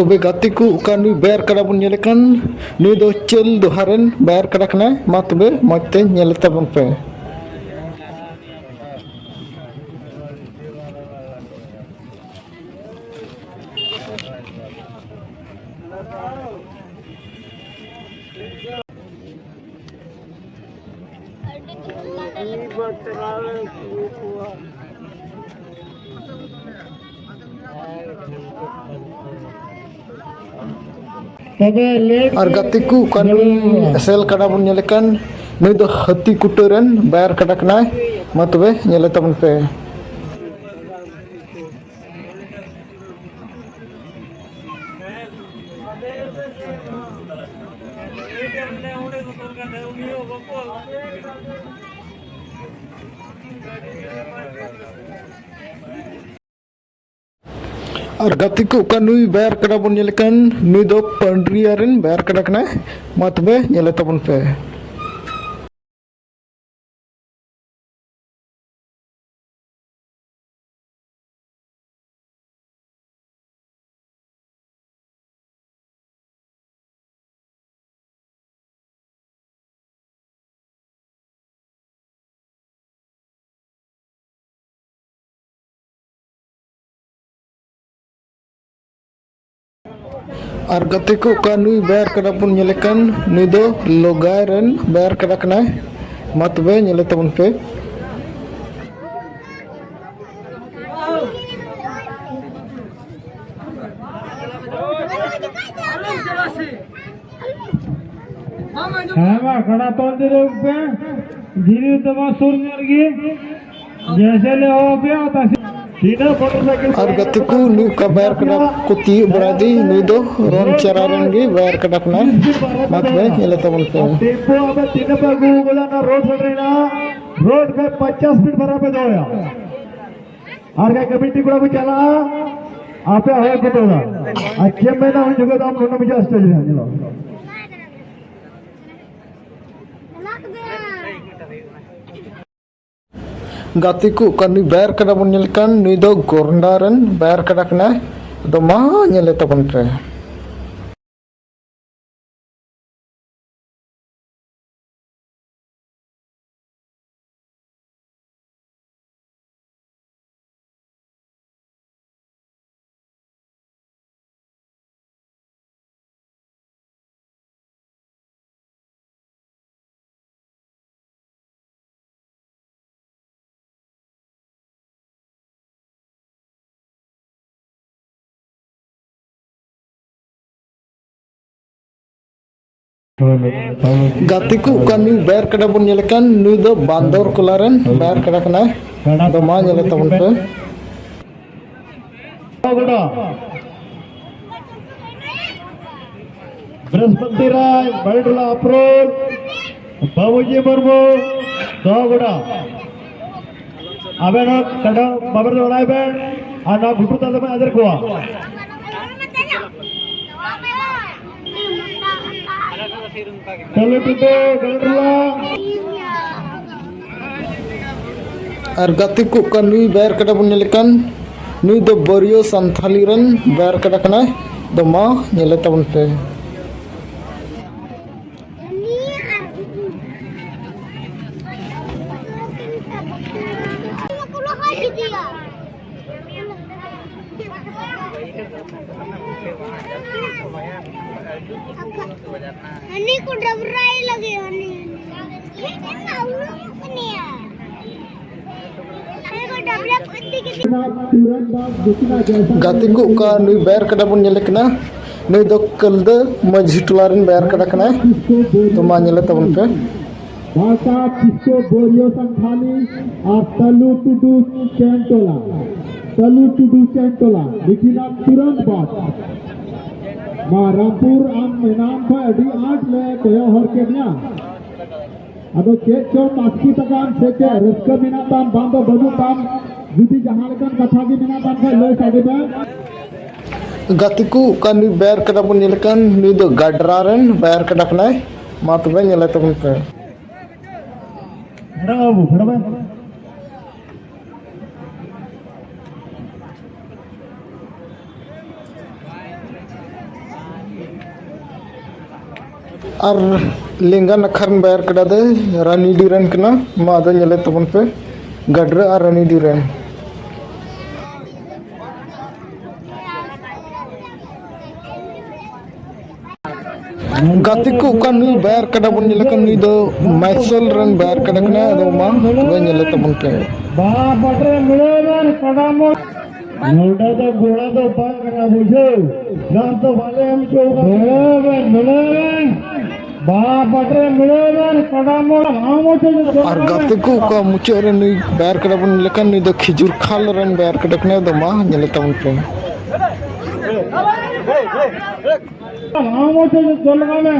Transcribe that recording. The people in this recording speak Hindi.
तबे गाते को उका नुई बैर कड़ा बन नेलेकन नुई दो चल दोहारेन बैर कड़ा कना मा तबे मजते नेले ताबन पे और गाते को उका नुई सेल कड़ा बन नेलेकन नुई दो हत्ती कुटरन बैर कड़ा कना मा तबे नेले ताबन पे और गाते को उका नुई बैर कड़ा बन नेलेकन नुई दो पंड्रियारन बैर कड़ा कना मा तबे नेले ताबन पे और गाते को उका नुई बैर कड़ा बन नेलेकन नुई दो लोगायरन बैर कड़ा कना मा तबे नेले ताबन पे हाँ खड़ा तोड़ दे रहे पे धीरे दबा सुर करके जैसे ले हो गया सीधा मोटरसाइकिल और गाते को नुई का बैर कड़ा को ती बरादी नुई दो रोन चरारंगी बैर कड़ा कना मा तबे नेले ताबन पे टेम्पो अब तीन पर बोला ना रोड चल रही ना रोड पे 50 फीट भरा पे दोया और क्या कमेटी को चला आप है कुतोगा अच्छे में ना जगह तो हम दोनों में स्टेज है गाते को उका नुई बैर कड़ा बन नेलेकन नुई दो गोरंडारन बैर कड़ा कना दो मा नेले ताबन पे गाते को उका नुई बैर कड़ा बन नेलेकन नुई दो बांदर कोलारन बैर कड़ा कना दो मा नेले ताबन पे बृहस्पति राय बड़ला अप्रोल बाबूजी मुर्मू दोगुड़ा अबे ना कड़ा बाबर दोड़ाई बे आना घुटू ताले में अदर कुआ चलो टुटो गलरुआ और गाते को उका नुई बैर कड़ा बन नेलेकन नुई दो बरियो संथाली रन बैर कड़ा कना दो मा नेले ताबन पे हनी को डबराई लगे हनी ये क्या हुआ निया अरे को डबरा पत्ती के गाते को उका नुई बैर कड़ा बन नेलेकना नुई दो कलद मझी टोलारन बैर कड़ा कना दो मा नेले ताबन पे भाषा किसको बोरियो संथाली और तलू टुडू चैंटोला लिखिना तुरंत बात रामपुर आम नाम का अभी 8 ले कयो हर के निया अदो चेक चो मास्की तकान से के रिस्क बिना ताम बांधो बदु ताम जुदी जहां लेकन कथा की बिना ताम का ले साडे में गाते को उका नुई बैर कड़ा बन नेलेकन नुई दो गाडरारन बैर कड़ा कना मा तबे नेले ताबन पे खड़ा और लेंगा नखरन बैर कड़ा दे रानी डीरन कना मा दा ñele तबन पे गडरे और रानी डीरन गाती को का नुई बैर कड़ा बन ñele kan नुई दो मैसल रन बैर कड़ा कना दो मा वे ñele तबन पे बा पटरे मिलेवन कदम नोडा तो घोड़ा तो पार करा बुझो ना तो वाले हम जो मिलेवन बा पटरे मिलेवन कदम हामो से और गाती को का मुचे रन नुई बैर कड़ा बन ñele kan नुई दो खिजुर खाल रन बैर कड़ा कना दो मा ñele तबन पे हामो से चल गए